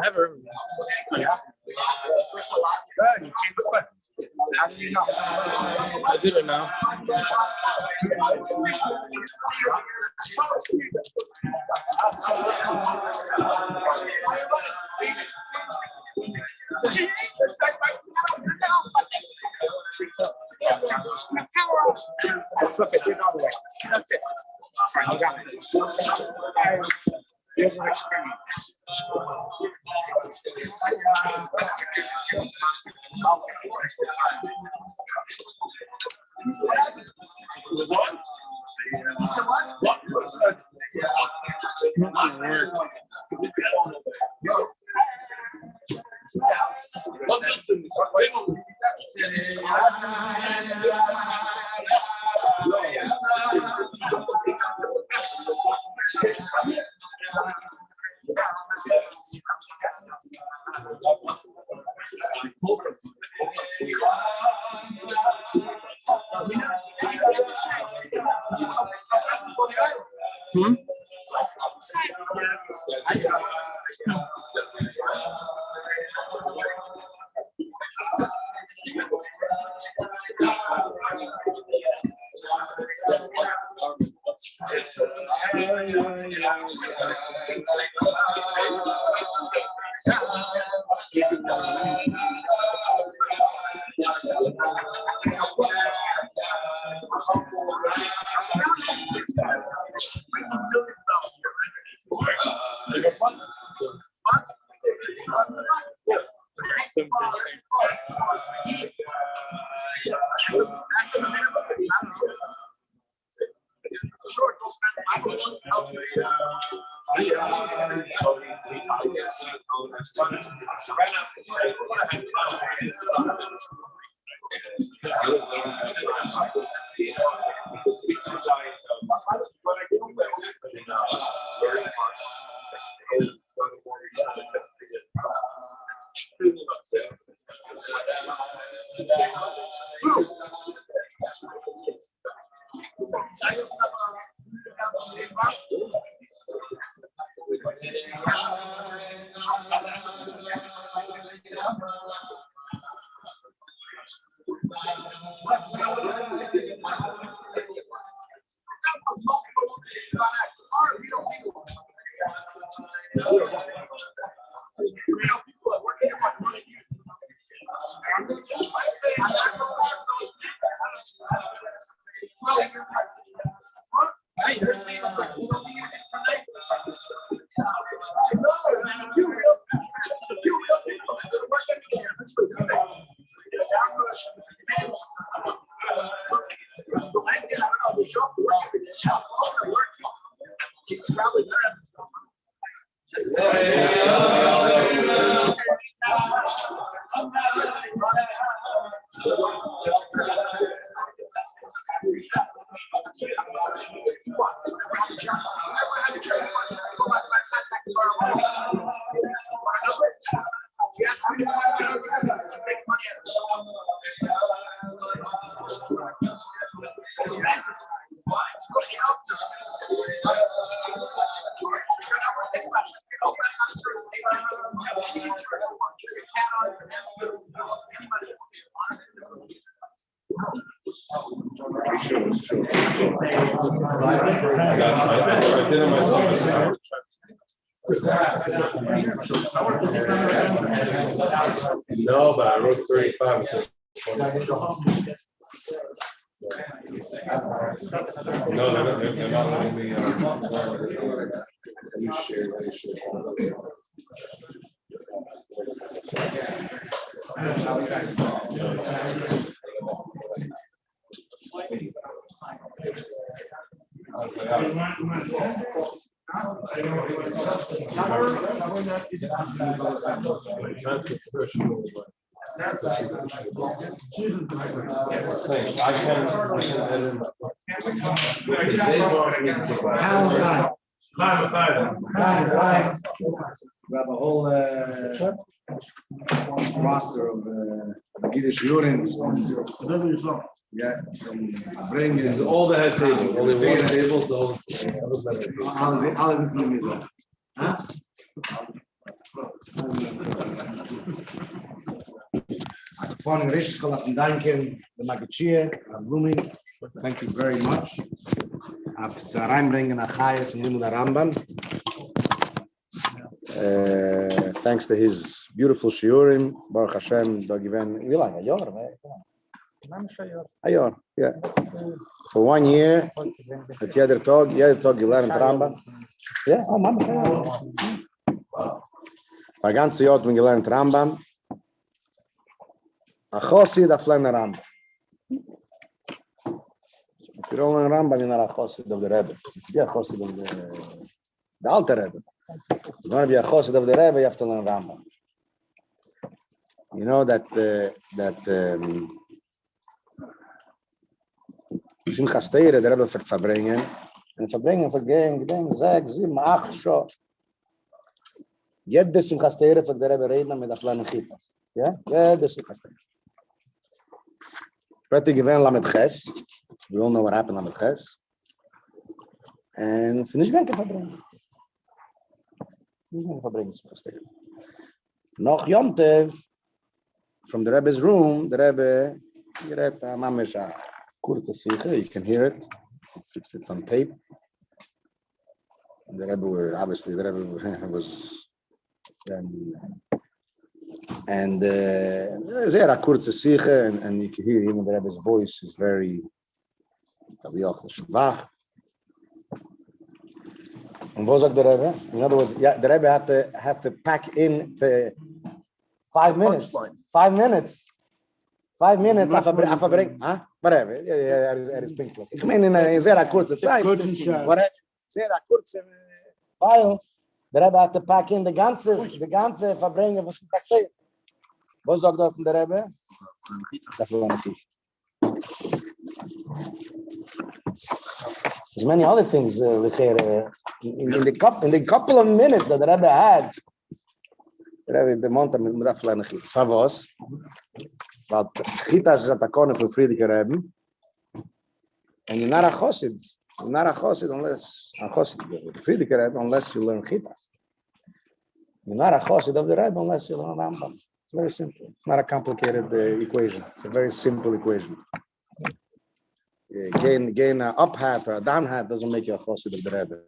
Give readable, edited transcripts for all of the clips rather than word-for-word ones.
Never. Yeah. Good. You came quick. How do you know? I didn't know. Flip it the other way. That's it. All right, you got it. Here's an experience. No, but I wrote 35. No, they're not letting me. You share. Grab a whole master of Yiddish Urins. Yeah, bring This is all the head table, only one table, the whole. Alles ist in mir. Upon Rish Scholaf and Danken, the Magachia, Blooming, thank you very much. After reinbringen Achayas and Limud Harambam. Thanks to his beautiful shiurim, Baruch Hashem, Dogiven, wie lange? A year, yeah. For 1 year, at jeder Tag gelernt Rambam. Yeah, oh, Mama. Ein ganzes Jahr hat man gelernt Rambam. A Chosid darf lernen Rambam. If you don't learn Rambam, you're not a Chosid of the Rebbe. You're a Chosid of the alte Rebbe. If you want to be a Chosid of the Rebbe, you have to learn Rambam. You know that Simchas Teire, der Rebbe verbringen. Und verbringen, vergehen, 6, 7, 8 schon. Jede Simchas Teire sagt der Rebbe reden mit der kleinen Chitas. Ja? Jede Simchas Teire. Später gewähnt Lamed Ches. We all know what happened Lamed Ches. And es ist nicht ganz verbringen. Nicht ganz verbringen, Simchas Teire. Noch Yom Tev, from the Rebbe's room, the Rebbe, gerät Mamesha. Kurze Siche, you can hear it. It's on tape. The Rebbe, obviously, the Rebbe was, and sehr kurze Siche, and you can hear even the Rebbe's voice is very schwach. And what sagt der Rebbe? In other words, yeah, the Rebbe had to pack in the 5 minutes. 5 minutes. 5 minutes afverbringen. Whatever. Is pinklich. Ich meine, in sehr kurzer Zeit. Sehr kurze, weil der Rebbe hat to pack in the ganze verbringen, was ich sagte. Was sagt der Rebbe? Das war nicht. There's many other things in the couple of minutes that the Rebbe had. Der Rebbe, the Montag mit der Fleine Chit. Das war was? Weil Chitas ist der Kone von Friedrich Rebbe. And you're not a Chosid. You're not a Chosid unless a Chosid Friedrich Rebbe, unless you learn Chitas. You're not a Chosid of the Rebbe unless you learn Rambam. It's very simple. It's not a complicated equation. It's a very simple equation. Gain an up hat or a down hat doesn't make you a Chosid of the Rebbe.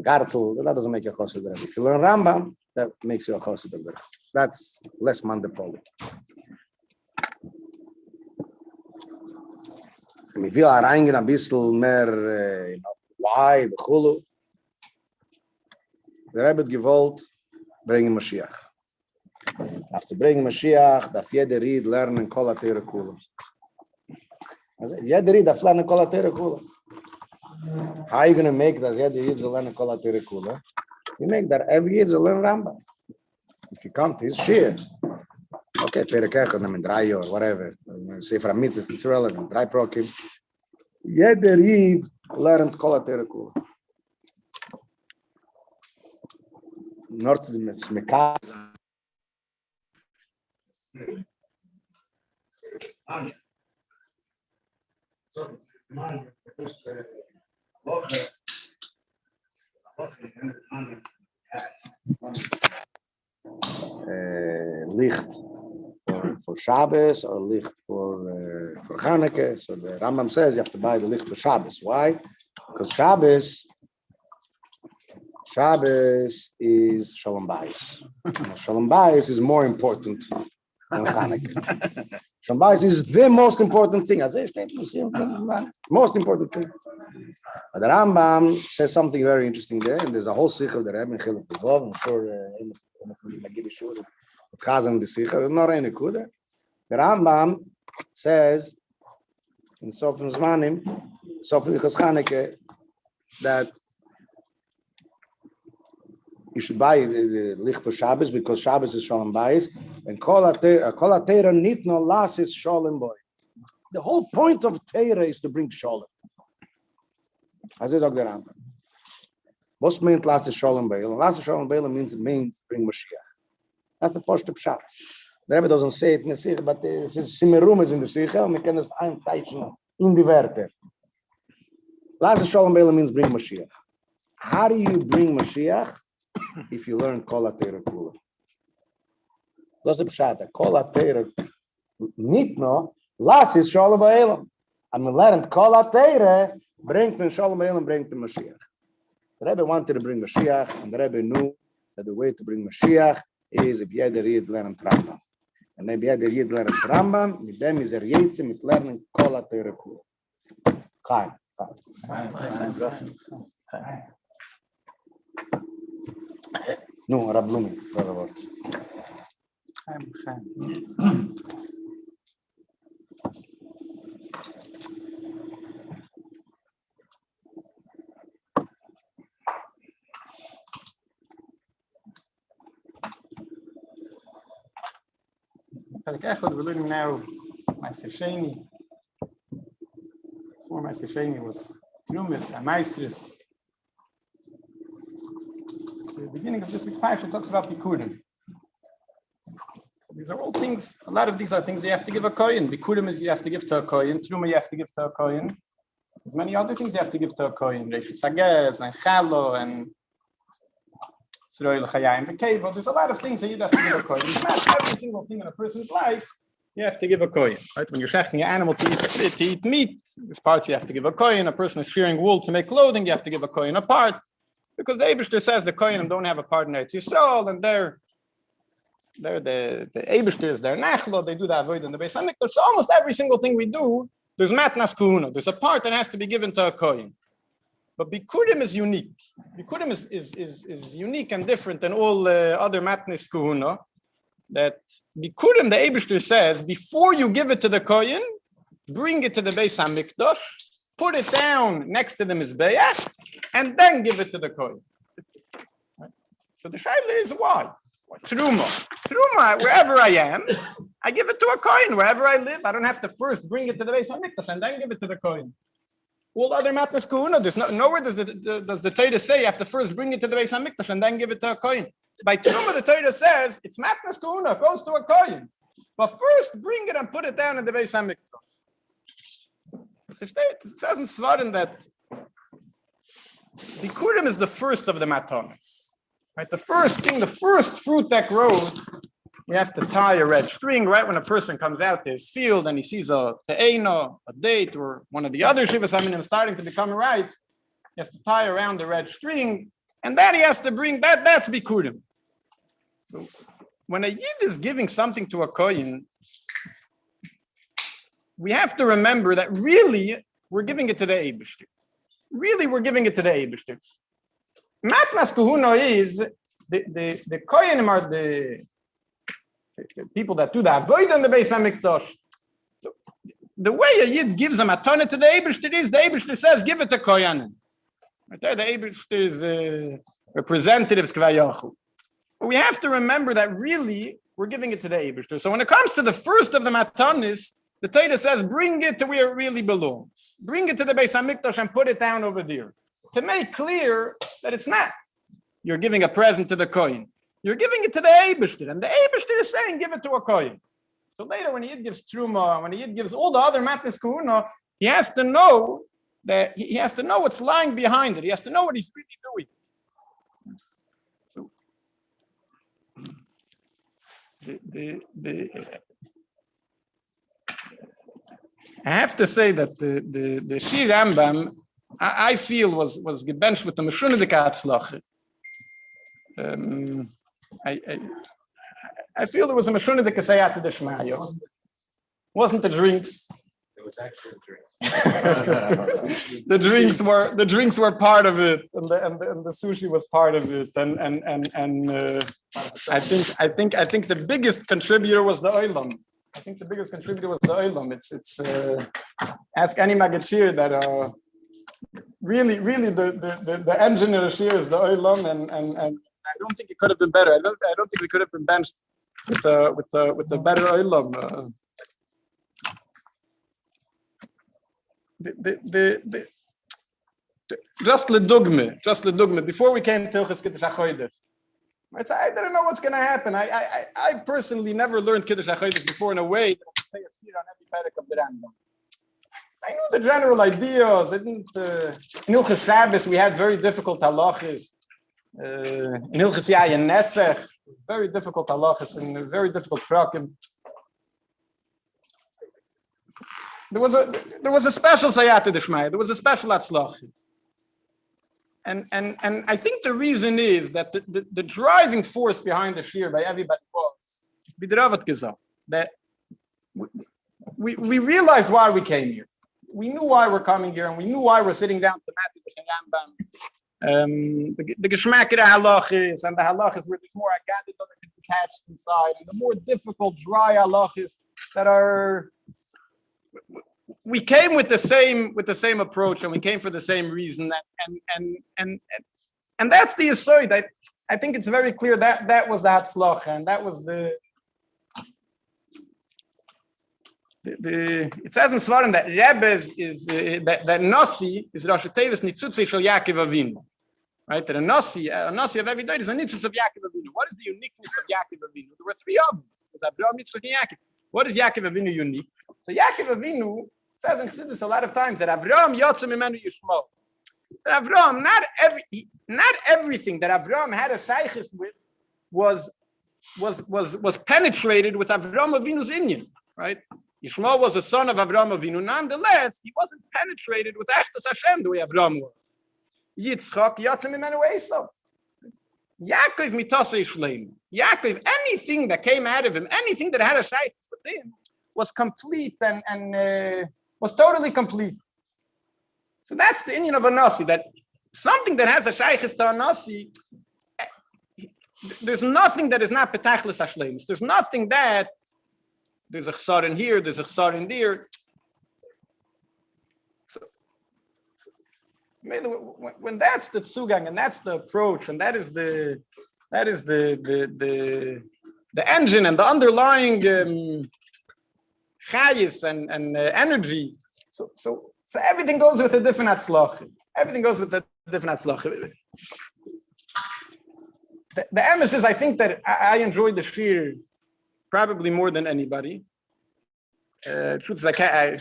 Gartel, that doesn't make you a Chosid of the Rebbe. If you learn Rambam, that makes you a Chosid of the Rebbe. That's less mandapolik. Ich will reingehen ein bisschen mehr why, Bechulu. Der Rebbe hat gewollt, bringen Mashiach. After bringen Mashiach, darf jeder Ried lernen Kol HaTeira Kula. Jeder Ried darf lernen Kol HaTeira Kula. How are you going to make that jeder Ried will learn Kol HaTeira Kula? You make that every Ried will learn Rambam. If you come to his shir, okay, Perekechot, I mean, 3 years, whatever. Sefer Mitzvah, it's irrelevant. 3 prokim. Jeder Ried lernt Kol HaTeira Kula. Nord zu dem Smekah. Licht for Shabbos or licht for Chanukah. So the Rambam says you have to buy the licht for Shabbos. Why? Because Shabbos is Shalom Bayis. Shalom Bayis is more important than Chanukah. Shalom Bayis is the most important thing. Most important thing. But the Rambam says something very interesting there, and there's a whole sikh of the Rebbe in Chiluk Tezov. I'm sure Chazan the sikh. Not any kuda. The Rambam says in Sefer Zemanim, Sefer Chanukah, that you should buy the licht for Shabbos because Shabbos is Shalom Bayis, and Kol HaTeira nitno lasis Shalom Boy. The whole point of Teira is to bring Shalom. As is the Rambam. What means lasis Shalom Boy? Lasis Shalom Boy means bring Mashiach. That's the first pshat. The Rebbe doesn't say it in the Sikha, but it says Simerum is in the Sikha, and we can just einteichen in the Werte. Last Shalom Bela means bring Mashiach. How do you bring Mashiach if you learn Kol HaTeirah Kula? That's the pshat. Kol HaTeirah Nitno, last is Shalom Bela. And we learned Kol HaTeirah bringt me Shalom Bela and bringt me Mashiach. The Rebbe wanted to bring Mashiach, and the Rebbe knew that the way to bring Mashiach is if jeder Yid lernt Rambam. And if jeder Yid lernt Rambam, mit dem is Yetze mit lernen Kol HaTeirah Kula. Chaim. No, Rab Blumi, brother Wort. We're learning now my Sesheni. Before my Sesheni was Trumis and Maestris. The beginning of this week's parsha talks about Bikurim. So these are all things, a lot of these are things you have to give a kohen. Bikurim is you have to give to a kohen. Truma you have to give to a kohen. There's many other things you have to give to a kohen. Reish Sagez and Chalo and Sroil Chayayim, the cave. There's a lot of things that you have to give a kohen. Not every single thing in a person's life you have to give a kohen. Right? When you're shechting your animal to eat meat, this part you have to give a kohen. A person is shearing wool to make clothing, you have to give a kohen a part. Because the Eibishter says the kohenim don't have a part in Eretz Yisrael, and they're the Eibishter is their nachlo, they do the avoid in the Beis HaMikdash. So almost every single thing we do, there's matnas kuhuna. There's a part that has to be given to a kohen. But Bikurim is unique. Bikurim is unique and different than all other matnas kuhuna. That Bikurim, the Eibishter says, before you give it to the kohen, bring it to the Beis HaMikdash, put it down next to the Mizbeach, and then give it to the kohen. Right? So the shaila is why? Truma, wherever I am, I give it to a kohen. Wherever I live, I don't have to first bring it to the Beis HaMikdash and then give it to the kohen. All other matnas kuhuna, there's nowhere does the Torah say you have to first bring it to the Beis HaMikdash and then give it to a kohen. So by Truma, the Torah says it's matnas kuhuna, goes to a kohen. But first bring it and put it down in the Beis HaMikdash. It doesn't svarin that Bikurim is the first of the matanis. Right? The first thing, the first fruit that grows, we have to tie a red string right when a person comes out to his field and he sees a te'eno, a date, or one of the other shivas aminim starting to become ripe. He has to tie around the red string, and that he has to bring, that's Bikurim. So when a Yid is giving something to a kohen, we have to remember that really we're giving it to the Eibishter. Really, we're giving it to the Eibishter. Matnas Kuhuno is the Koyanim are the people that do the avoid in the Beis HaMikdash. So the way a Yid gives a matana to the Eibishter is the Eibishter says, give it to Koyanim. Right there, the Eibishter is representatives Kvayachu. But we have to remember that really we're giving it to the Eibishter. So when it comes to the first of the matanis, the Torah says, bring it to where it really belongs. Bring it to the Beis HaMikdash and put it down over there. To make clear that it's not. You're giving a present to the kohen. You're giving it to the Eibishter. And the Eibishter is saying, give it to a kohen. So later when the Yid gives Truma, when the Yid gives all the other matnas kuhuna, he has to know that he has to know what's lying behind it. He has to know what he's really doing. So I have to say that the Shir Rambam, I feel was gebenched with the Meshunedike Hatzlacha. I feel there was a Meshunedike Seyata Deshmaya. Wasn't the drinks? It was actually drinks. The drinks were part of it, and the sushi was part of it, and I think the biggest contributor was the Olam. I think the biggest contributor was the Olam. It's ask any Magashir that really the engine of the Shir is the Olam, and I don't think it could have been better. I don't think we could have been benched with the better Olam. Just ledugme. Before we came to Hilchos Kiddush HaChodesh, I said, I didn't know what's going to happen. I personally never learned Kiddush HaChodesh before in a way that I could say a shir on every parak of the Rambam. I knew the general ideas. I didn't. In Hilchos Shabbos, we had very difficult halachas. In Hilchos Yayin Nesech, very difficult halachas and very difficult prakim. There was a special sayata d'shmaya. There was a special atzlach. And I think the reason is that the driving force behind the shir by everybody was b'dravat gezah, that we realized why we came here. We knew why we're coming here, and we knew why we're sitting down to the Harambam. The geschmack of the halachis and the halachis where there's more agadid that can be catched inside, and the more difficult, dry halachis that are. We came with the same approach, and we came for the same reason. And that's the yesod. I think it's very clear that was the hatzlacha, and that was the. It says in Svarim that Rebbe is that Nasi is Rosh Tevis Nitzutzi Shel Yaakov Avinu, right? That a Nasi of every day is a Nitzutz of Yaakov Avinu. What is the uniqueness of Yaakov Avinu? There were three of them. Avraham, Yitzchak, and Yaakov. What is Yaakov Avinu unique? So Yaakov Avinu says in Chassidus a lot of times that Avraham Yotze Mimenu Yishmo. That Avraham, not everything that Avraham had a shaychus with was penetrated with Avraham Avinu's inyan, right? Yishmael was a son of Avraham Avinu. Nonetheless, he wasn't penetrated with Achdas Hashem the way Avraham was. Yitzchak Yatzim Mimenu Esau. Yaakov mitosei shleim. Yaakov, anything that came out of him, anything that had a shaykhus with him, was complete and was totally complete. So that's the inyan of a nasi. That something that has a shaykhus to a nasi, there's nothing that is not petachlis hashleimus. There's nothing that. There's a chsar in here, there's a chsar in there. So when that's the tzugang and that's the approach and that is the engine and the underlying chayis and energy. So everything goes with a different atzlach. Everything goes with a different atzlach. The emphasis, I think that I enjoyed the shir probably more than anybody. Truth is, I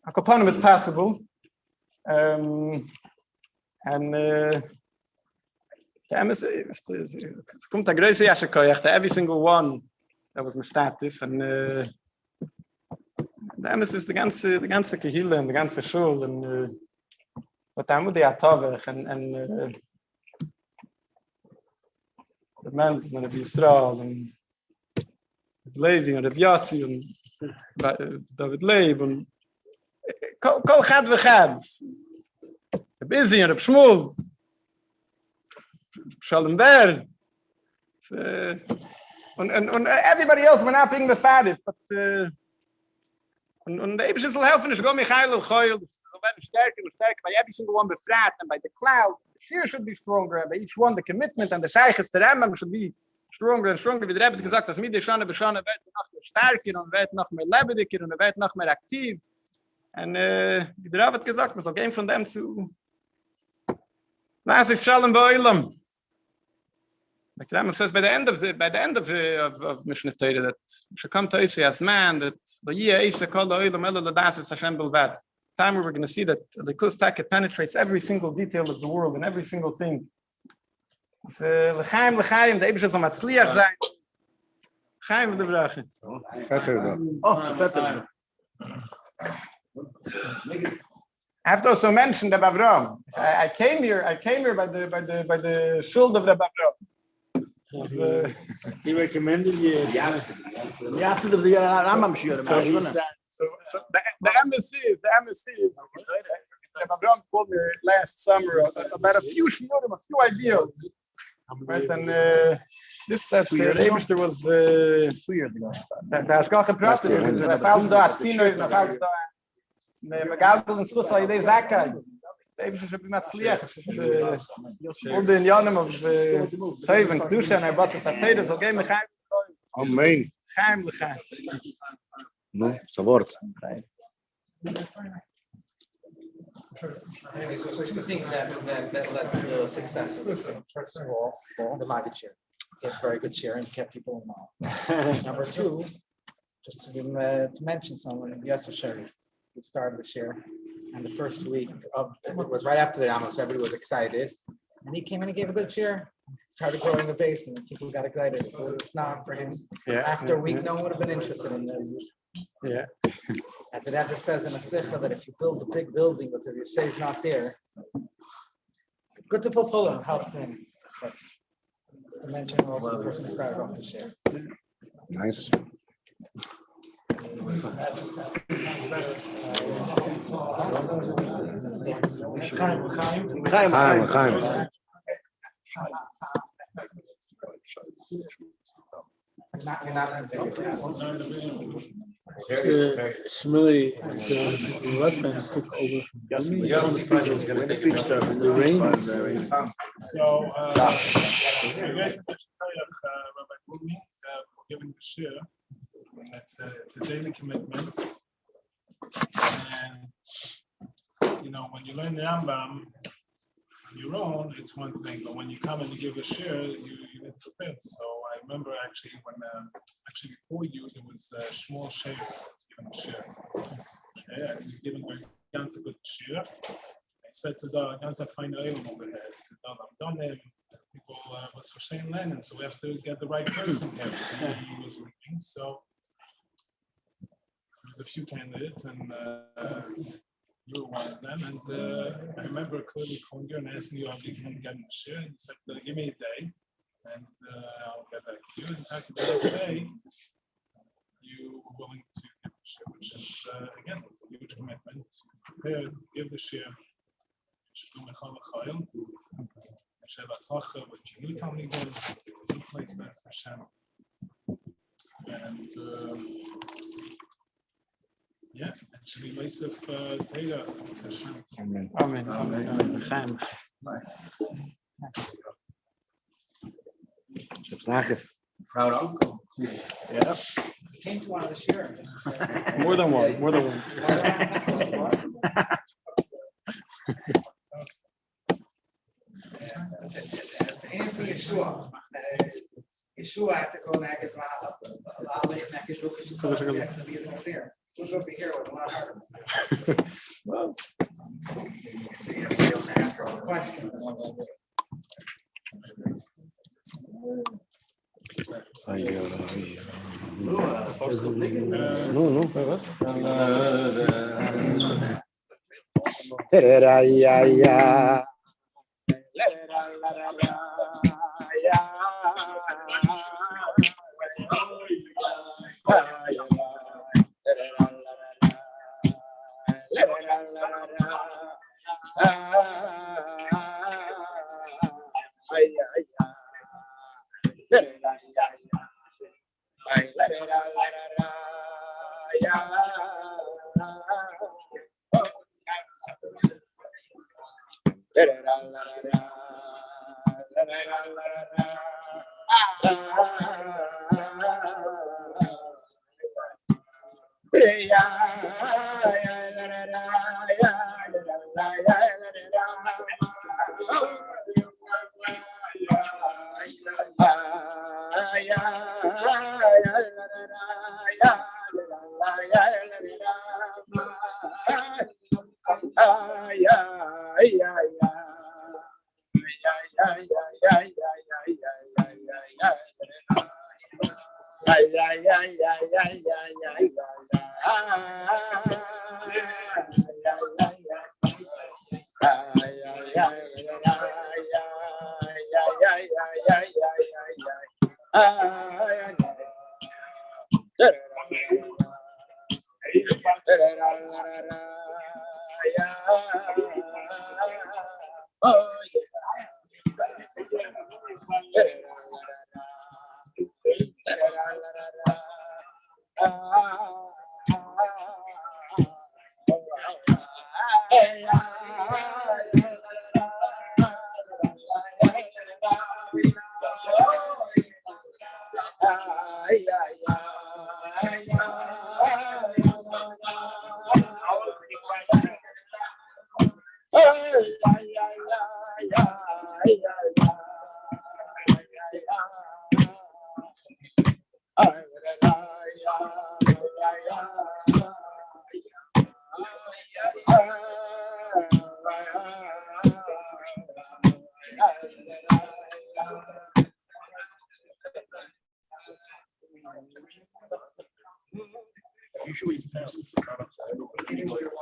upon him it's possible. And es kommt a große Yashakoyach, every single one that was mishtatis, and the emphasis is the ganze Kehila and the ganze Shul, and what Amudi Atavach, and the man and Rabbi Yisrael, and Levi and Rabbi Yossi and David Leib and Kol Chad V'Chad, Rabbi Izzy and Rabbi Shmuel, Shalom Ber, and everybody else were not being befaded, but and the Eibishis will help us go Michael and Choyl, stärker by every single one befrat and by the cloud. The shir should be stronger, and by each one the commitment and the shaykhs to Rambam should be stronger and stronger. Wie der Rebbe gesagt, dass mit der Shana Beshana wird noch mehr stärker und wird noch mehr lebendiger und wird noch mehr aktiv. Und wie der Rebbe hat gesagt, man soll gehen von dem zu Lass es Shalom Ba'olam. Like Rambam says by the end of Mishnah Torah that should come to us as man that the year Isa called the Olam Elo Ladas is Hashem Bilvad. Time where we're going to see that the Kustak penetrates every single detail of the world and every single thing. L'chaim, l'chaim, the Eibishas Amatzliach sein. Chaim with the Brache. Fetter. I have to also mention the Bavram. I came here by the shul of the Bavram. He recommended you. Yes, of the Rambam shir. So the embassy is the Bavram called me last summer about a few shiurim, a few ideas. Right, and this that the Eibishter was the Hashgacha Pratis, the Falls da Atzino, the Falls da Megalbel and Schluss Ayidei Zakai. The Eibishter should be Matzliach. All the Inyanim of Teiv and Kedusha and Arbatzas HaTeira, so gave me Chaim. Amen. Chaim l'chaim. No, it's a word. Anyway, so two things that led to the success. First of all, the market share. He had very good share and kept people involved. Number two, just to mention someone, Yasser Sharif, who started the share. And the first week of it was right after the Amos, so everybody was excited. And he came in and gave a good share. Started growing the base, and people got excited. If not for him, after a week, no one would have been interested in this. Yeah. And the Rebbe says in a Sefer that if you build a big building because you say is not there, good to fulfill him, help him. But to mention also the person who started off the share. Nice. Chaim. You're not going to take it. Shmuley, the Russian took over from the rain. So, you guys mentioned Rabbi Bumi for giving the shir. It's a daily commitment. And, when you learn the Harambam on your own, it's one thing. But when you come and you give a shir, you need to prepare. So I remember actually before you, there was Shmuel Sheikh giving a shir. Okay, he was giving a ganz good shir. I said to the ganz fine oil over there. I said, I'm done him. People was for Shane Lennon, so we have to get the right person here. He was leaving, so there was a few candidates, and you were one of them. And I remember clearly calling you and asking you how you can get in the share. And you said, give me a day, and I'll get back to you. And after that day, you were willing to give the share, which is, again, it's a huge commitment. Prepare, give the share. What you need, Tommy, place best Hashem. And actually, myself, Taylor, Hashem. Amen. Chaim. Proud uncle. Yeah. He came to one of the shares. More than one. To answer Yeshua, Yeshua had to go back as well. There. Who's over here was a lot harder. Well,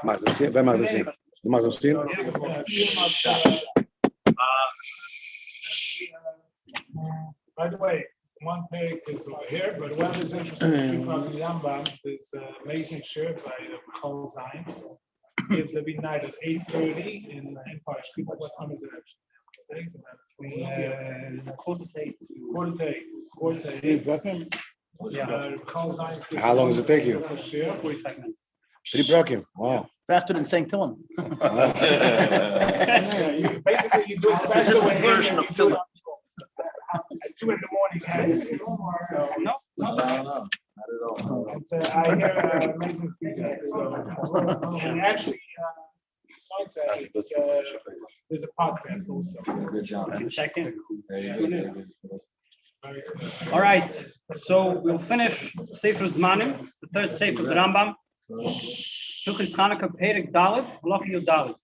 Mag das sehen? Wer mag das sehen? Du magst das sehen? By the way, one page is over here, but whoever's interested in Harambam, there's an amazing shirt by Chol Zines. Gives every night at 8:30 in Empire Street. What time is it actually? Quarter to eight. Yeah. How long does it take you? 45 minutes. 3 brakim. Wow. Faster than St. Tillum. Basically, you do it faster when version of Tillum. At 2 in the morning. So no. It's, I hear amazing feedback. So, and actually, besides that, it's, there's a podcast also. Good job. Check in. Tune in. All right, so we'll finish Sefer Zemanim, the third Sefer of the Harambam. Hilchis Chanukah, Perek Dalet, Halacha Yud Dalet.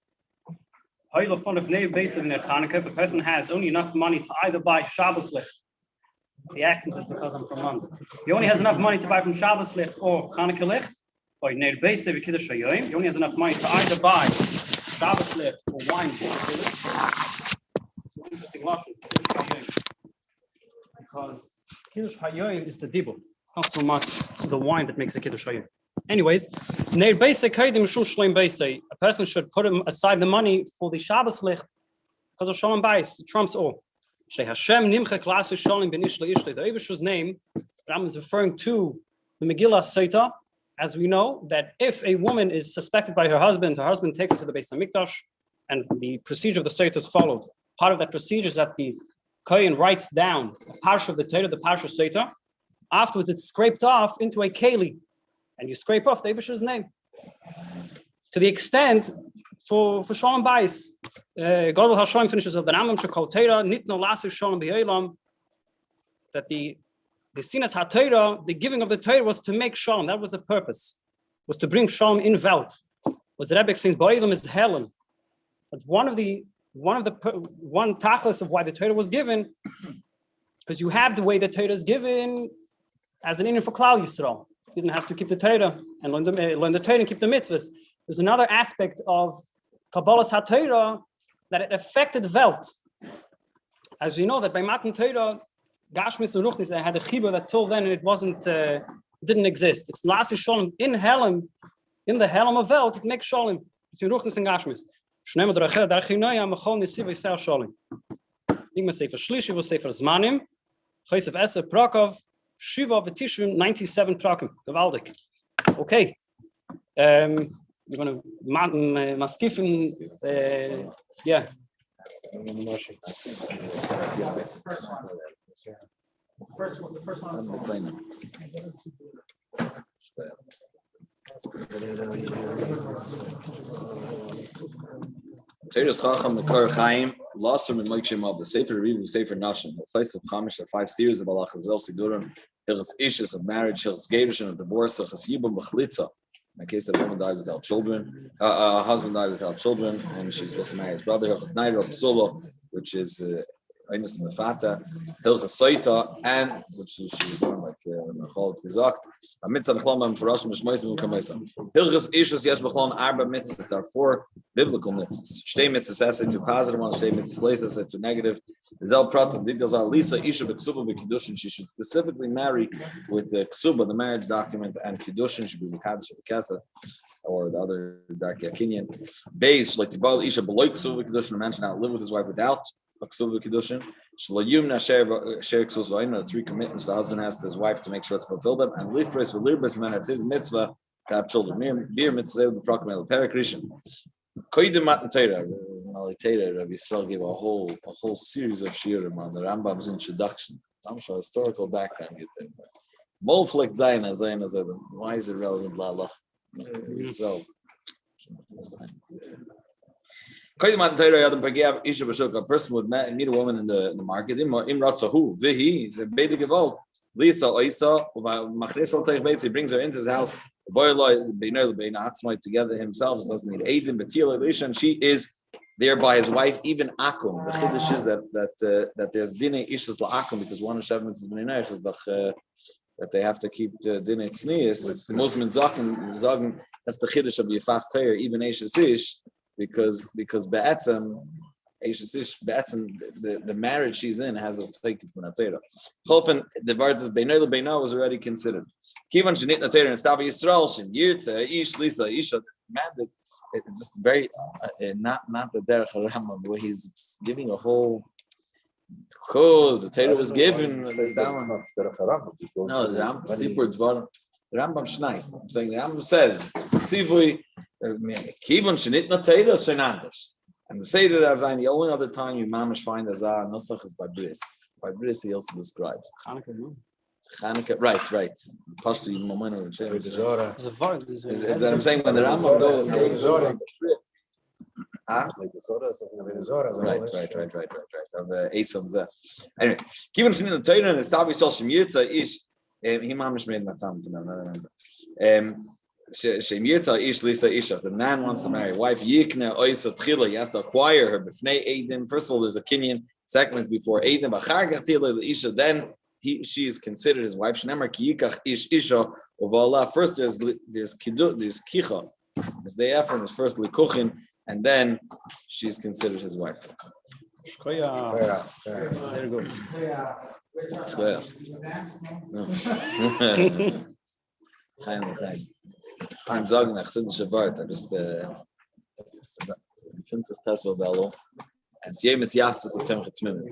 Hoyle von of Neu Beis in their Chanukah, if a person has only enough money to either buy Shabbos Licht, the accent is because I'm from London. He only has enough money to buy from Shabbos Licht or Chanukah Licht, or Neu Beis of Kiddush Hayom. He only has enough money to either buy Shabbos Licht or wine. Interesting lashon, Kiddush Hayom. Because Kiddush Hayom is the dibur. It's not so much the wine that makes a Kiddush Hayom. Anyways, a person should put aside the money for the Shabbos Licht because of Shalom Bayis. It trumps all. The Eibusher's name, Ram is referring to the Megillah Seita, as we know that if a woman is suspected by her husband takes her to the Beis HaMikdash, and the procedure of the Seita is followed. Part of that procedure is that the Kohen writes down a parsha of the Torah, the parsha Seita. Afterwards, it's scraped off into a keli, and you scrape off the Eibusher's name. To the extent for Shalom Bayis, Gadol Hashem finishes of the Rambam Shekol Torah Nitno Lasu Shalom B'Olam, that the Sinas HaTorah, the giving of the Torah was to make Shalom. That was the purpose, was to bring Shalom in Welt. Was the Rebbe explains B'Olam is Helen, but one tachlis of why the Torah was given, because you have the way the Torah is given as an inyan for Klal Yisrael. You didn't have to keep the Torah and learn the Torah and keep the mitzvahs. There's another aspect of Kabbalah's HaTorah that it affected Welt. As we know that by Matan Torah, Gashmis and Ruchnis, they had a chibur that till then it didn't exist. It's Lasi Shalom in Helm, in the Helm of Welt, it makes Shalom between Ruchnis and Gashmis. Shnei Madrachel Darchinoya Machol Nisiv Yisrael Shalom. Igma Sefer Shlishi was Sefer Zemanim, Chaysev Eser Prakov, Shiva V'Tishrim 97 Prakim. Gewaldig. Okay. We're going to maskifen. Yeah. The first one is Teres Chacham Mekar Chaim, Lasser and Mike Shemab, the Sefer Revu, Sefer Nashim, the place of Chamish, the 5 series of Allah of Zelsi Durim, Hilchas Issues of marriage, Hilchas Gedushin of divorce, Hilchas Yibam B'Chlitza. In the case that a woman dies without children, a husband dies without children, and she's supposed to marry his brother, Hilchas Naira Psula, which is Eines Mefata, Hilchas Saita, and which she was born like Mechol Gizak, a mitzvah Chlomam for Rosh Mishmoisim Kamesa. Hilchas Ishus Yesh Bechlon Arba mitzvahs. There are 4 biblical mitzvahs. Shtei mitzvahs say to positive one, shtei mitzvahs say to negative. Zel Pratim details are Lisa Isha B'Ksubah B'Kiddushin. She should specifically marry with the Ksubah, the marriage document, and Kiddushin should be the Kaddish of the Kesa, or the other Darki Akinyan. Beis like to Baal Isha B'Loi Ksubah B'Kiddushin. A man should not live with his wife without Ksubah B'Kiddushin. Shloyum Nasher Ksubah V'Ayin. The 3 commitments the husband has to his wife to make sure to fulfill them. And Lifres V'Lirbes man, it's his mitzvah to have children. Bir mitzvah the proclamation Perikrishan. Koidim Matan Torah. Rabbi Yisrael gave a whole series of shiurim on the Rambam's introduction. I'm sure historical background you think. Molflick Zayin Zayin. Why is it relevant? La so. A person would meet a woman in the market. He brings her into his house. Together himself doesn't need aid and she is thereby his wife, even akum. The chiddush is that there's dine ishas la akum because one of Shevin is b'nei is that they have to keep the dinner tznius. Most men sagen that's the chiddush of your fast Torah, even Eishes Ish, because be'etzem the marriage she's in has a take from the Torah. Chofen the word is beinah lebeinah was already considered. Kivan shenit na Torah and Stav Yisrael shen yirtze ish lisa isha demanded. It's just very not the derech Harambam where he's giving a whole cause the Torah was given. No, the Rambam Sipur Dvarim. The Rambam Shnai. I'm saying the Rambam says Sivui Kivan shenit na Torah shenandish. And to say that I've the only other time you mamish find Azar Nosach is by Bris. By Bris he also describes. Chanukah, right. Pashtu even Mamona would say. It's a vart. Is that I'm saying when the Rambam goes on the trip. Like the sodas of the Zora. Right. Of Esav Zeh. Anyways, Kivan Shemit the Torah and Establish Shem Yirtza Ish. He mamish made my time to them. I remember. The man wants to marry a wife. He has to acquire her. First of all, there's a kinyan. Second is before Eidim. Then she is considered his wife. First there's kicha. There's the effort. There's first likuchin, and then she's considered his wife. Very good. I'm sagen nach Siddische Wort. I just finde sich Tesla Bello. And Siyum is Yastus of Temchet Tzmimim.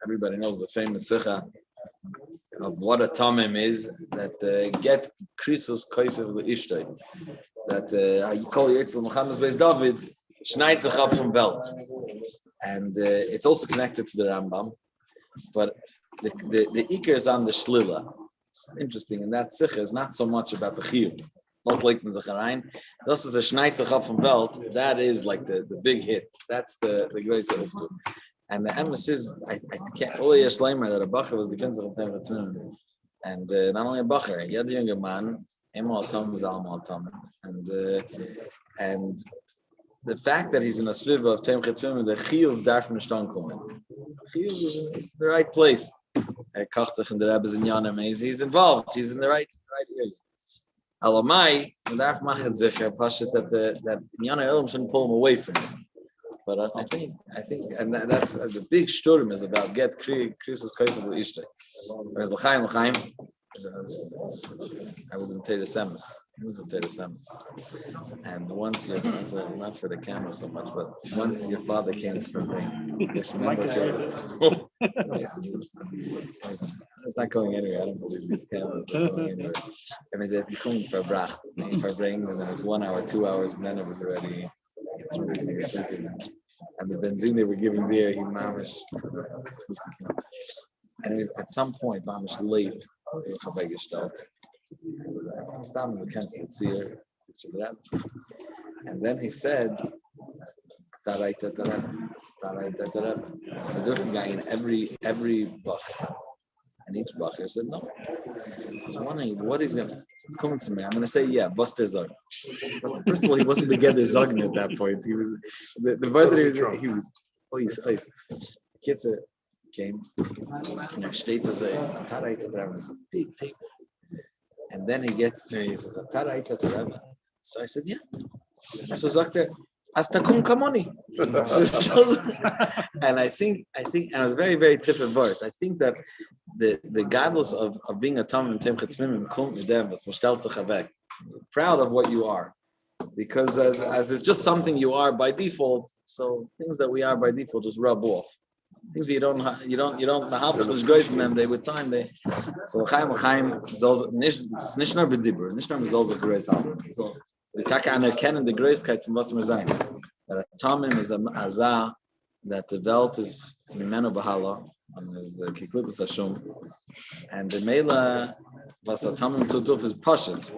Everybody knows the famous Sikha of what a Tamim is, that get Krisus Kaisev L'Ishtay. That you call Yetzel Muhammad's Beis David, schneidt sich up from Welt. And it's also connected to the Rambam. But the Iker is on the Shlila. It's interesting, and that Sikha is not so much about the Chiyuv. Most like the Zacharein. This is a schneidt sich up from Welt. That is like the big hit. That's the great Sikha. And the emphasis, I can't only a Shleimer that a Bacher was defensive of Temchet Tzmimim. And not only a Bacher, he had a younger man, Emal Tom was Almal Tom. And the fact that he's in a sviva of Temchet Tzmimim, the Chiyuv darf nicht ankommen. Chiyuv is the right place. Kocht sich in the Rebbe's in Yanim. He's involved. He's in the right area. Alamai, the darf machen sicher, Pashat that Yanim Elam shouldn't pull him away from him. But I think, and that's the big shturim is about get Krisus Kaisav L'Ishtay. Whereas L'chaim, I was in Teres Semes. And once not for the camera so much, but once your father came to bring, it's not going anywhere. I don't believe these cameras are going anywhere. I mean, they're coming for Bracht, for bring, and then it was 1 hour, 2 hours, and then it was already. And the benzene they were giving there, he mamish. And it was at some point, mamish late. And then he said, a different guy in every bucket. And each bucket said no. I was wondering what he's going to. It's coming to me. I'm going to say, yeah, Buster Zug. First of all, he wasn't together Zugn at that point. He was the brother. He was. Oh, he's kids came. And our state was a big table. And then he gets to me. He says, so I said, yeah. So Zugter, Astakum Kamoni. And I think, and I was very, very different word. I think that the godless of being a Tamim and Temchet Tzmimim kum midem was mushtelt zachavek. Proud of what you are, because as it's just something you are by default. So things that we are by default just rub off. Things that you don't mahaltzach is gross in them. They with time they. So l'chaim nishnar b'dibur nishnar mizol zechreis hal. So we take an erkennen the gracekeit from was wir sein. That a Tamim is a azah, that the Welt is mimenu b'hala. And there's Kiklubus Hashum, and the Mela was a Tamim Tutuf is Pashut,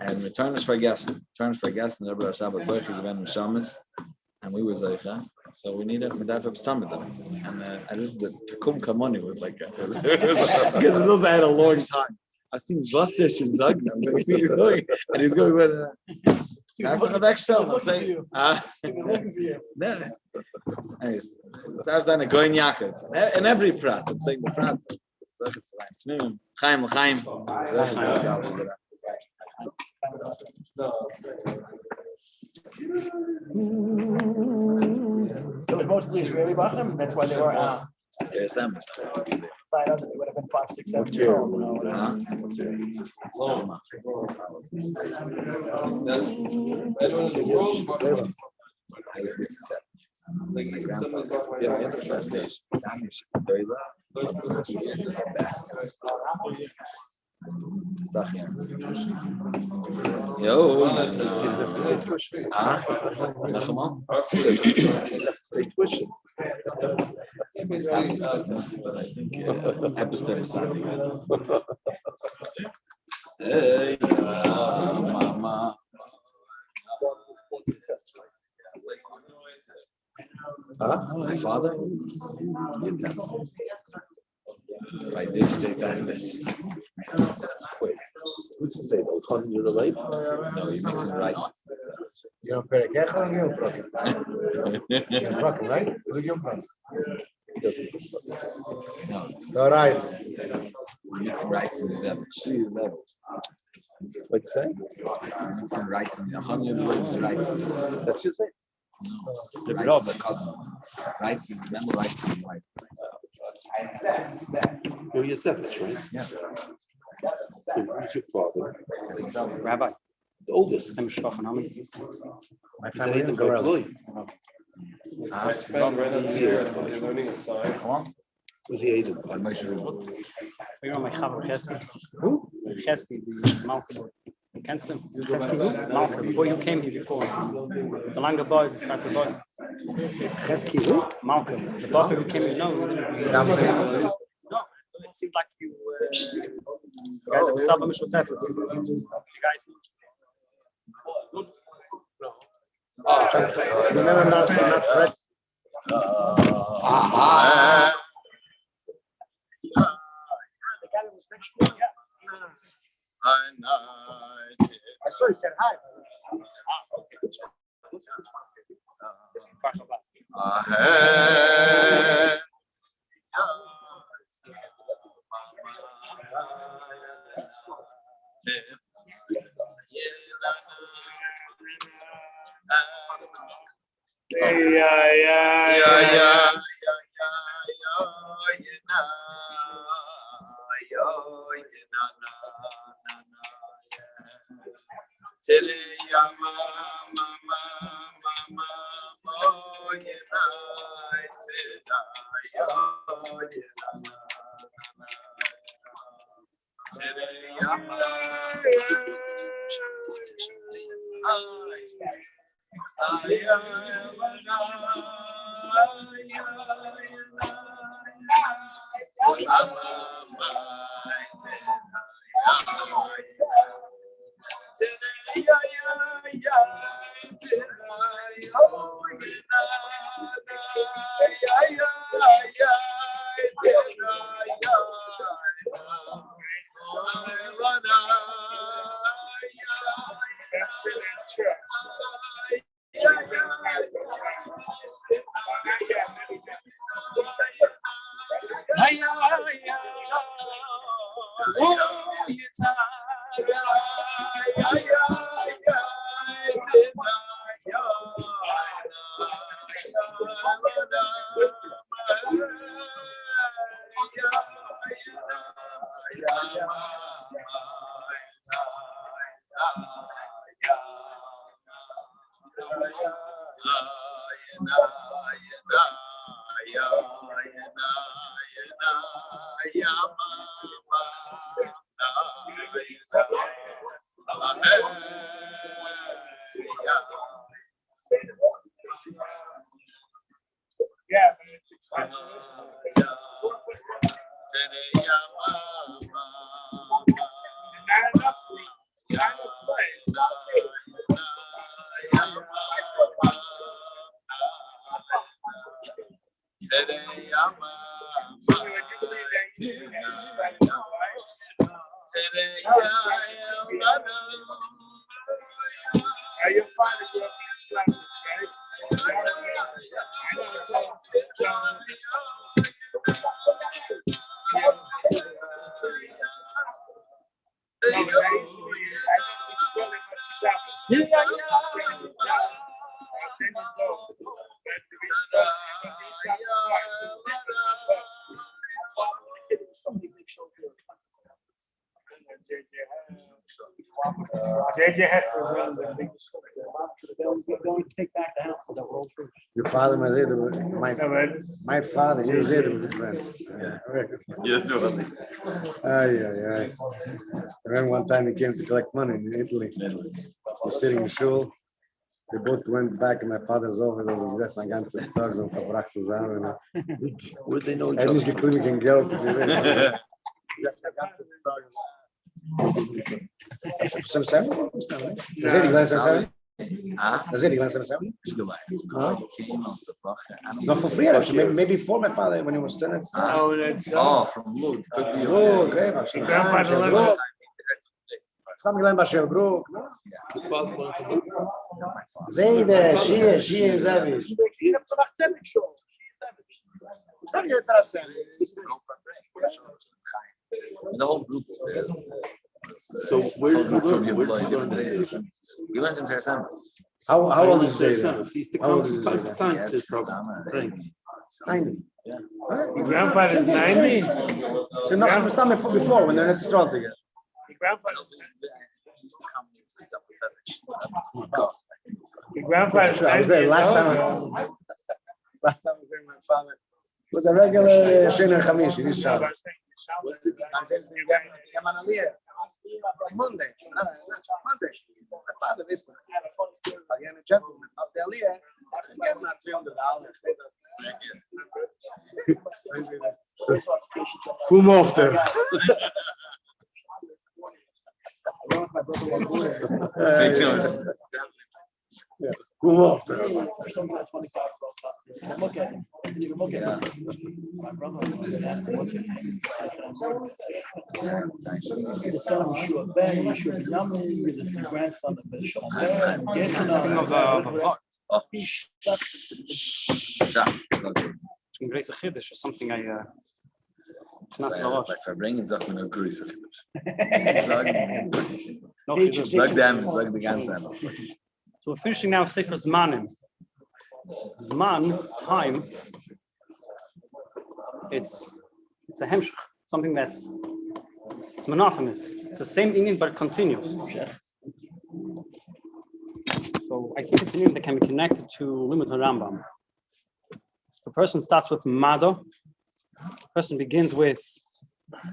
and return is vergessen. And Rebbe Rashabah Boichi given Shamas, and we were Zeicha, so we needed Medafab Stamidam. And just the Takum Kamoni was like that, because it also had a long time. I was thinking, Buster should Zagna, and he was going with. That's on the back shelf. I'm saying, anyways, that's on a going Yaakov. In every prat, I'm saying the prat. Chaim, Chaim. It was mostly Israeli Bachram, that's why they were There's some. signed up. It would have been 5, 6, 7 years old. I was 57. My grandpa. Yeah, I understand stage. Very loud. Yo. Hey, mama. My father? I did stay back this. Wait, who's to say those 100 years of life? No, he makes it right. You're very careful, you're broken. You're broken, right? You're broken. No, All right. he makes it right in his level. She is level. What you say? He makes it right in 100 words, right. That's your say. The brother, cousin. Right is remember right is right. You're yourself, right? Yeah. Who's your father? Rabbi, The oldest. I'm Shloch Nami. My family is Gorilla. learning a sign. Come on. Who's the agent? By Moshe Rabbeinu. You know my Chaver Chesky. Who? Chesky, the Malcolm. You can't stand Malcolm, the boy who came here before. The longer boy, the shorter boy. Chesky who? Malcolm, the boy who came here. No, it seemed like you guys have a Saba Mishal Tefes. You guys know. Remember not threat. I saw he said hi. JJ has to run the big. They're going to take back the house. So that we're all free. Your father, my father, he was there with his friends. You're doing it. Ay. I remember one time he came to collect money in Italy. He was sitting in shul. They both went back in my father's office und gesessen den ganzen Tag so verbracht zusammen. Would they know? Nicht geklimmt kein Geld. Some seven? No, for free. Maybe before my father when he was still. From Lud. Could be. Something like Bashel Brook. Zayde, she is Zavi. The whole group. So where you learned in Terasam. How old is Zayde? He used to come from time to time to trouble. 90. Your grandfather's 90? So not before when they're not strong together. Your grandfather's 90. I was there last time. Last time I was there with my father. It was a regular Shiner Chamish in his Shabbos. Monday. Monday. My father is again a gentleman of the Aliyah. I forget not $300. Who moved there? Who moved there? Look at him. You look at him. My brother asked him, what's your name? He's the son of Yeshua Ben, Yeshua Binyamin, he's the grandson of Yeshua Ben. Grace Chiddush or something I Like verbringen sagt man nur Grüße. Sag the ganze. So we're finishing now Sefer Zemanim. Zman, time, it's a hemshach, something it's monotonous. It's the same inyan, but it continues. So I think it's an inyan that can be connected to Limud Harambam. The person starts with Mado. The person begins with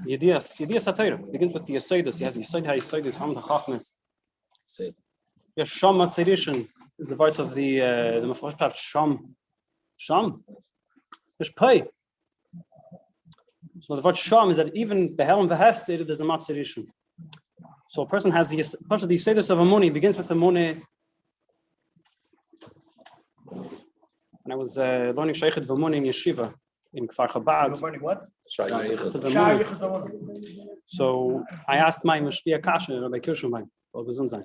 Yediyas HaTorah. Begins with the Yesodus. He has Yesod HaYesodus from the Chachmas. Sham Matzerishan is the word of the Mephosh part. Sham. There's pay. So the word Sham is that even Behel and Behested there's a Matzerishan. So a person has the Yesodus of Amuni, begins with Amuni. And I was learning Sheikhet V'Amuni in Yeshiva in Kfar Chabad. Learning what? So I asked my Mashpia Kasha, Rabbi Kirschenbein, what was I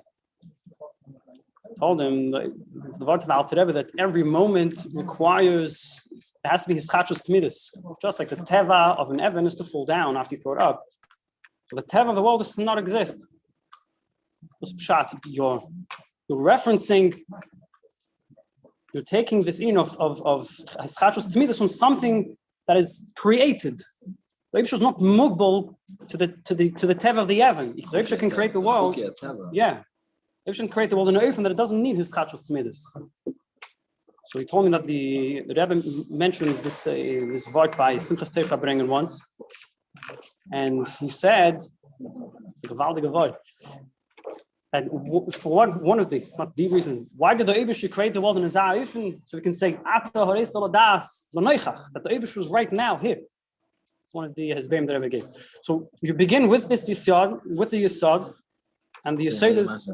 told him the word of Alter Rebbe that every moment requires, it has to be his chachos tmidus. Just like the teva of an Evan is to fall down after you throw it up. The teva of the world does not exist. You're referencing, you're taking this in of his chachos tmidus from something that is created. The Eibusha is not mugbal to the teva of the Evan. The Eibusha can create the world. Yeah. They shouldn't create the world in an oven that it doesn't need his chachos tmidus. So he told me that the Rebbe mentioned this word by Simchas Tefer bringen once, and he said, gewaltige word, that for one of the, not the reason, why did the Eibusha create the world in a oven? So we can say Ata Horeis Aladas L'Noichach, that the Eibusha was right now here. It's one of the hezbeim that Rebbe gave. So you begin with this yisod, with the yisod. And the Yesod is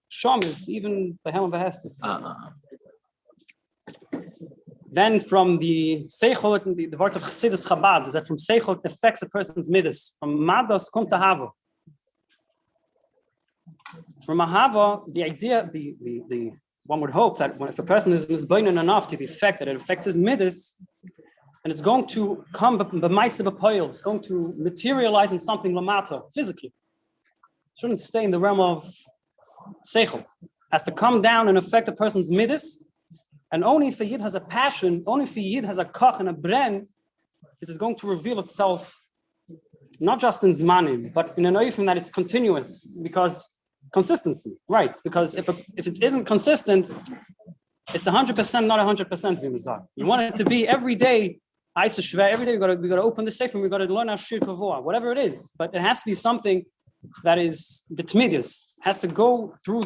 Sham is even the Helm Vahestif. Then from the Seichot, the word of Chassidus Chabad is that from Seichot affects a person's midas. From Mados kommt to Hava. From Ahava, the idea, the one would hope that if a person is misbeinen enough to the effect that it affects his midas, and it's going to come it's going to materialize in something lamata, physically. It shouldn't stay in the realm of seichel. It has to come down and affect a person's midas, and only if a yid has a passion, only if a yid has a kach and a bren, is it going to reveal itself, not just in Zemanim, but in an oifim that it's continuous, because consistency, right? Because if it isn't consistent, it's 100%, not 100%. You want it to be every day. Every day we got to open the Sefer and we got to learn our shir kavua, whatever it is. But it has to be something that is betmidius. Has to go through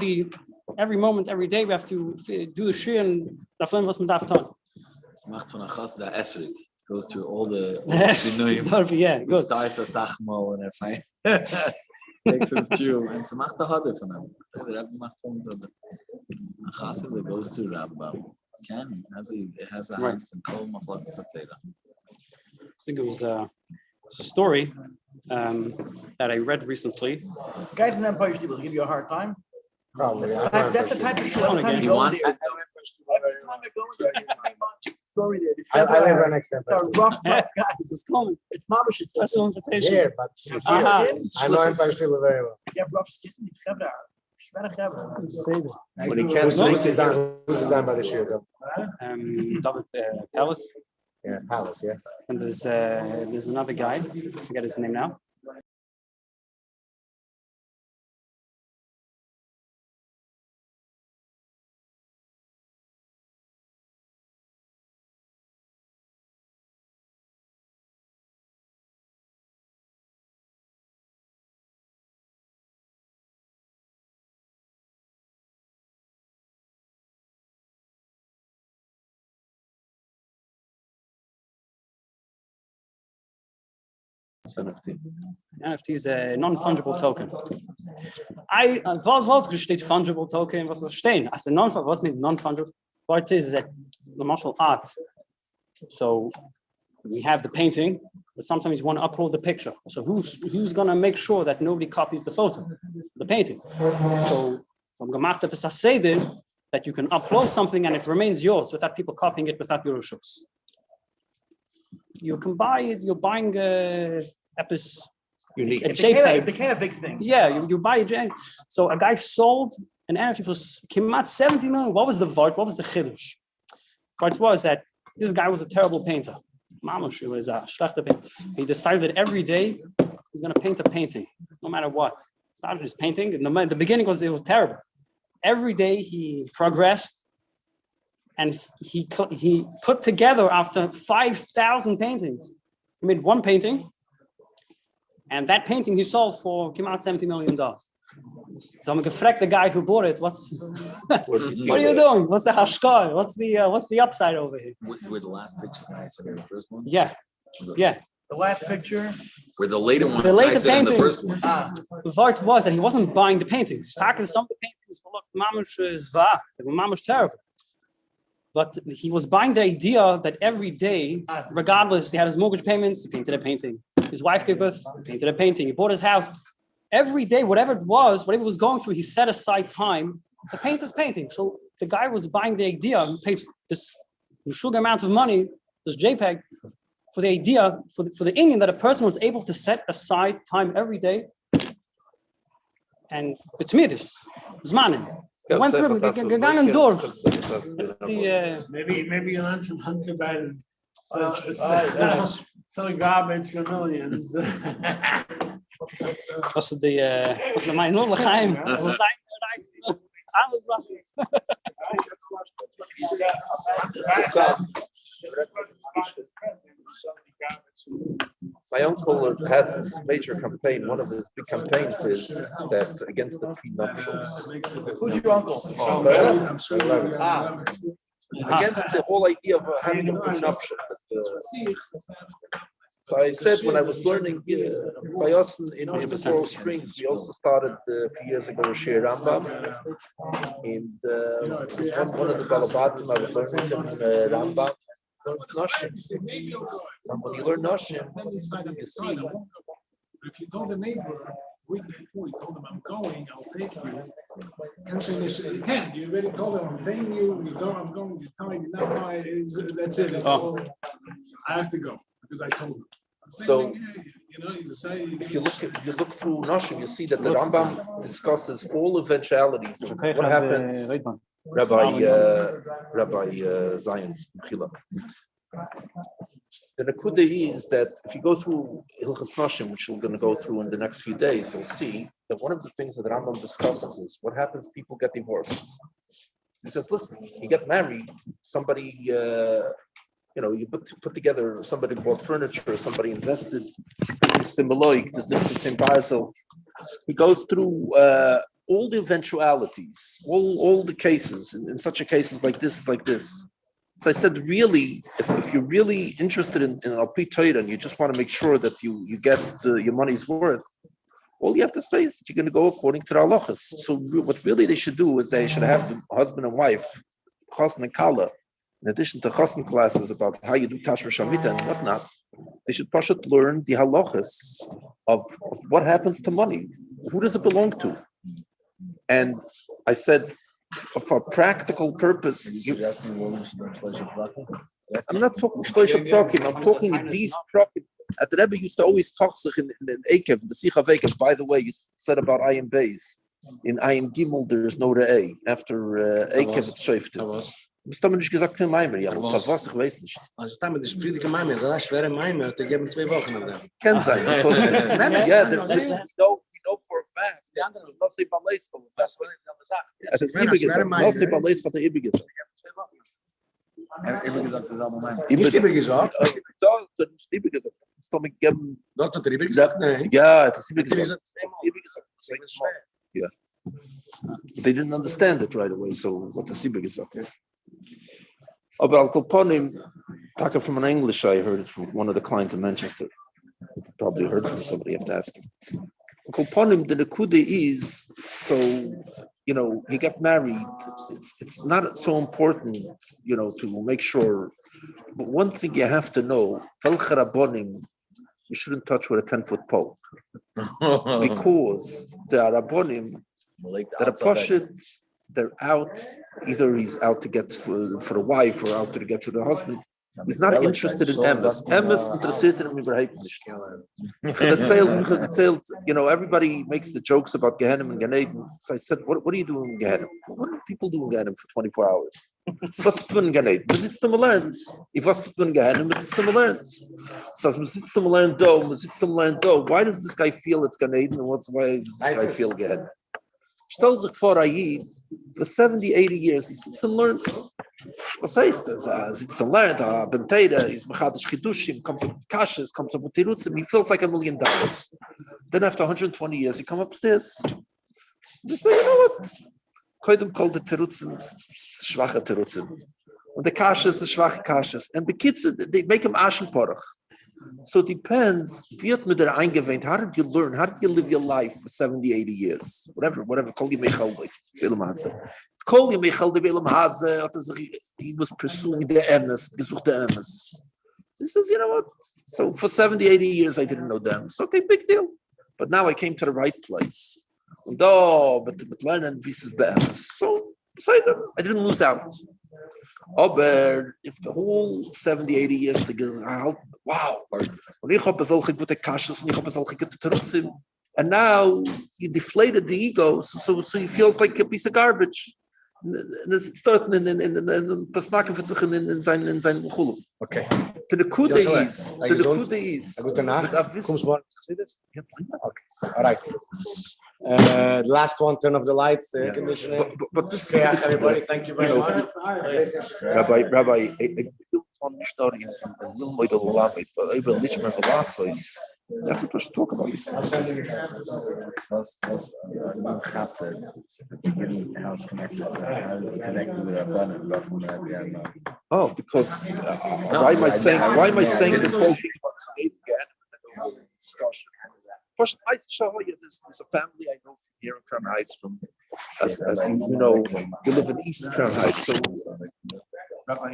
every moment, every day. We have to do the shir and daflen was mit dafton. Goes through all the yeah, good. Starts a sachmo and everything. Takes us through and so macht the harder for them. The Rebbe macht from the chassid that goes through Harambam. Can it has a hand and kol maflak satera. I think it was a story that I read recently. Guys in Empire State will give you a hard time. Probably. That's the type of show. Every time He you go wants there, to- every time I go there, I watch a story there. This I live right next to They're him. rough, tough guys. It's common. It's mamash. It's Special invitation. Here, but he's Aha. here. I know Empire State very well. You have rough skin. It's chevra. Shvera chevra. Say that. When he can't who's down by the shir though? David Palace, Yeah, Palace, yeah. and there's another guy. I forget his name now. NFT is a non-fungible token. Was steht fungible token? Was stehen? As a was means non-fungible? What is that? The martial art. So we have the painting, but sometimes you want to upload the picture. So who's gonna make sure that nobody copies the photo, the painting? So from gemacht that you can upload something and it remains yours without people copying it without your issues. You can buy it. You're buying a Unique. It became a big thing. Yeah, you buy a. So a guy sold an NFT for kimat 70 million. What was the vart? What was the chiddush? Part was that this guy was a terrible painter. Mamush was a schlechter painter. He decided that every day he's going to paint a painting, no matter what. Started his painting. In the beginning it was terrible. Every day he progressed, and he put together after 5,000 paintings. He made one painting, and that painting he sold for came out $70 million. So I'm gefragt the guy who bought it. What are you doing? What's the hashkar? What's the upside over here? Were the last pictures nicer than the first one? Yeah. The last picture. Were the later ones The later nicer than the painting. first one? The part was that he wasn't buying the paintings. Talking some of the paintings were look mamush zva, they were mamush terrible. But he was buying the idea that every day, regardless, he had his mortgage payments, he painted a painting. His wife gave birth, he painted a painting. He bought his house. Every day, whatever it was going through, he set aside time to paint his painting. So the guy was buying the idea, he paid this sugar amount of money, this JPEG, for the idea, for the Indian, that a person was able to set aside time every day. And it's midis, Zemanim. Went through gegangen durch. That's the Maybe you learn from Hunter Biden. Selling garbage for millions. was the mein nur geheim. Was sein alle Russians. My uncle has this major campaign. One of his big campaigns is that against the prenuptials. Who's your uncle? Against the whole idea of having a prenuptial. So I said when I was learning by us in Coral Springs, we also started a few years ago with Harambam, and one of the Balabatim I was learning from Harambam. And when you learn Nashim, you see. If you told the neighbor week before, you told them I'm going, I'll take you. You can't. You already told them I'm paying you. You don't. I'm going. You're telling me not going. That's it. It's all. I have to go because I told them. So, you know, you say if you look through Nashim, you see that the Rambam discusses all eventualities of what happens. Rabbi Zion's Mechila. The Nakuda is that if you go through Hilchas Nashim, which we're going to go through in the next few days, you'll see that one of the things that the Rambam discusses is what happens if people get divorced. He says, listen, you get married, somebody, you put together, somebody bought furniture, somebody invested in Simoloik, so he goes through all the eventualities, all the cases. In such a cases like this is like this. So I said, really, if you're really interested in Al-Pi Torah and you just want to make sure that you get your money's worth, all you have to say is that you're going to go according to the halachas. So what really they should do is they should have the husband and wife, chassan and kala, in addition to chassan classes about how you do tashra shamita and whatnot, they should learn the halachas of what happens to money. Who does it belong to? And I said, for a practical purpose, I'm not talking shloisha prokim. I'm talking these prokim. At the Rebbe used to always talk in Ekev, the Sikh of Ekev. By the way, you said about Ayin Beis. In Ayin Gimel, there is no Re'eh. After Ekev, it's Sheifte. Du hast nicht gesagt, für Maimer. Ja, was ich weiß nicht. Also, damit ist friedige Maimer. So eine schwere Maimer. Die geben 2 Wochen lang. Kann sein. Yeah, we know for a fact. Not say Balesko. That's what it's gesagt. Not say Balesko, hat Ibe gesagt. Ibe gesagt, das ist Maimer. Nicht Ibe gesagt? Doch, nicht Ibe gesagt. Das ist doch mit geben. Doch, hat Ibe gesagt? Nein. Ja, das ist Ibe gesagt. Ibe gesagt. Yeah. They didn't understand it right away, so what the Ibe gesagt. But Al Koponim, talking from an English, I heard it from one of the clients in Manchester. Probably heard it from somebody, you have to ask him. Koponim, the Nakude is, so, you get married, it's not so important, to make sure. But one thing you have to know, you shouldn't touch with a 10-foot pole. Because the Rabbonim, that are Pashit, they're out, either he's out to get for the wife or out to get to the husband. He's not interested in Emes. Emes interessiert ihn überhaupt nicht. Everybody makes the jokes about Gehenim and Gan Eden. So I said, what are you doing in Gehenim? What do people do in Gehenim for 24 hours? Was tun in Gan Eden? Man sitzt und lernt. Was tun in Gehenim? Man sitzt und lernt. So man sitzt und lernt do. Why does this guy feel it's Gan Eden and why does this guy feel Gehenim? Stell sich vor, Ayid, for 70, 80 years, he sits and learns. Was heißt das? Sitzt und lernt, Benteira, he's Mechadish Chidushim, comes up with Kashas, comes up with Tirutzim, he feels like $1 million. Then after 120 years, he comes upstairs. They say, you know what? Koidem called the Tirutzim, schwache Tirutzim. And the Kashas, the schwache Kashas. And the kids, they make him Aschenporach. So it depends, wird mir der eingewöhnt, how did you learn, how did you live your life for 70, 80 years? Whatever, kol yemei chalde, kol yemei chalde, he was pursuing the emes, gesucht the emes. He says, you know what, so for 70, 80 years I didn't know them. So okay, big deal. But now I came to the right place. And but learning, this is the emes. So I didn't lose out. But if the whole 70, 80 years to get out, wow. And now you deflated the ego, so he feels like a piece of garbage. It's starting in sein Chulum. Okay. The Nakuda is. Gute Nacht. Kommst du see this? Okay. All right. The last one, turn off the lights, the air conditioning. But this okay, everybody, thank you very much. Rabbi, I on the story and will make a lot of it, but I will listen to the last size. That's what we should talk about. Oh, because why am I saying this whole thing about again? Discussion. There's a family I know from here in Crown Heights. As you know, we live in East Crown Heights. So, Rabbi,